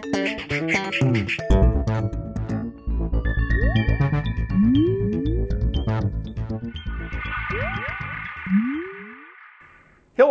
Hello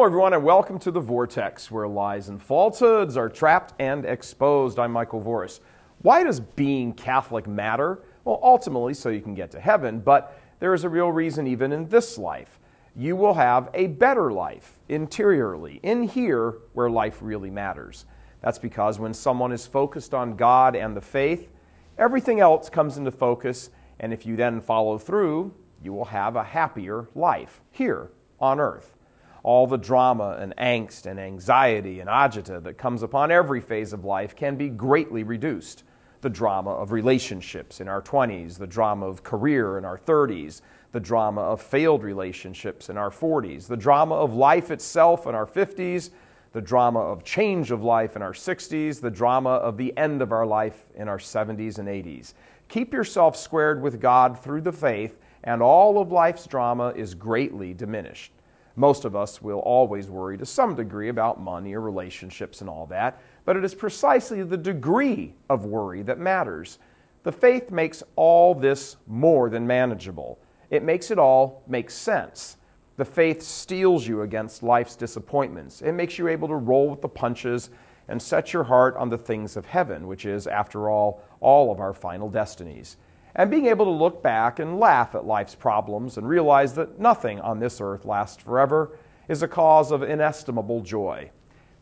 everyone and welcome to The Vortex, where lies and falsehoods are trapped and exposed. I'm Michael Voris. Why does being Catholic matter? Well, ultimately so you can get to heaven, but there is a real reason even in this life. You will have a better life, interiorly, in here where life really matters. That's because when someone is focused on God and the faith, everything else comes into focus, and if you then follow through, you will have a happier life here on earth. All the drama and angst and anxiety and agita that comes upon every phase of life can be greatly reduced. The drama of relationships in our 20s, the drama of career in our 30s, the drama of failed relationships in our 40s, the drama of life itself in our 50s, the drama of change of life in our 60s, the drama of the end of our life in our 70s and 80s. Keep yourself squared with God through the faith, and all of life's drama is greatly diminished. Most of us will always worry to some degree about money or relationships and all that, but it is precisely the degree of worry that matters. The faith makes all this more than manageable. It makes it all make sense. The faith steels you against life's disappointments. It makes you able to roll with the punches and set your heart on the things of heaven, which is, after all of our final destinies. And being able to look back and laugh at life's problems and realize that nothing on this earth lasts forever is a cause of inestimable joy.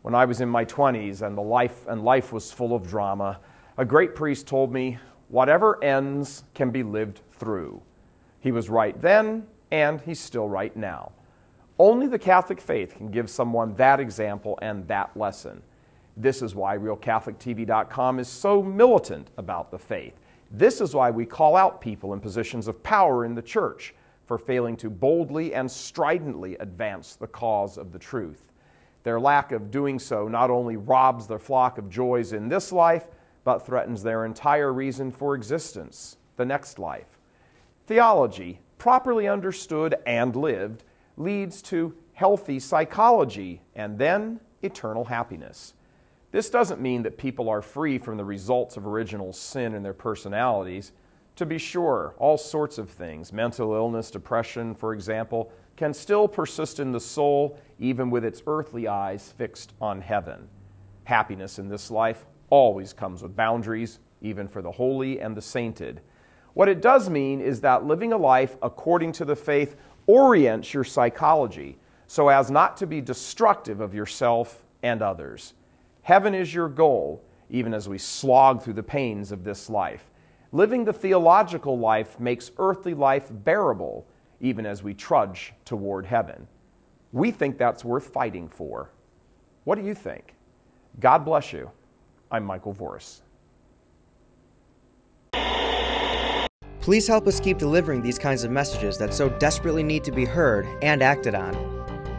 When I was in my 20s and life was full of drama, a great priest told me, "Whatever ends can be lived through." He was right then, and he's still right now. Only the Catholic faith can give someone that example and that lesson. This is why RealCatholicTV.com is so militant about the faith. This is why we call out people in positions of power in the church for failing to boldly and stridently advance the cause of the truth. Their lack of doing so not only robs their flock of joys in this life, but threatens their entire reason for existence, the next life. Theology, properly understood and lived, leads to healthy psychology and then eternal happiness. This doesn't mean that people are free from the results of original sin in their personalities. To be sure, all sorts of things, mental illness, depression, for example, can still persist in the soul even with its earthly eyes fixed on heaven. Happiness in this life always comes with boundaries, even for the holy and the sainted. What it does mean is that living a life according to the faith orients your psychology so as not to be destructive of yourself and others. Heaven is your goal, even as we slog through the pains of this life. Living the theological life makes earthly life bearable, even as we trudge toward heaven. We think that's worth fighting for. What do you think? God bless you. I'm Michael Voris. Please help us keep delivering these kinds of messages that so desperately need to be heard and acted on.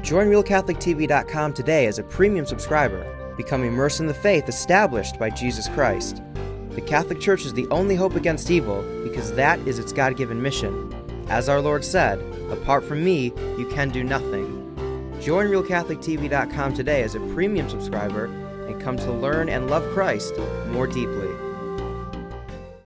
Join RealCatholicTV.com today as a premium subscriber. Become immersed in the faith established by Jesus Christ. The Catholic Church is the only hope against evil because that is its God-given mission. As our Lord said, "Apart from me, you can do nothing." Join RealCatholicTV.com today as a premium subscriber and come to learn and love Christ more deeply.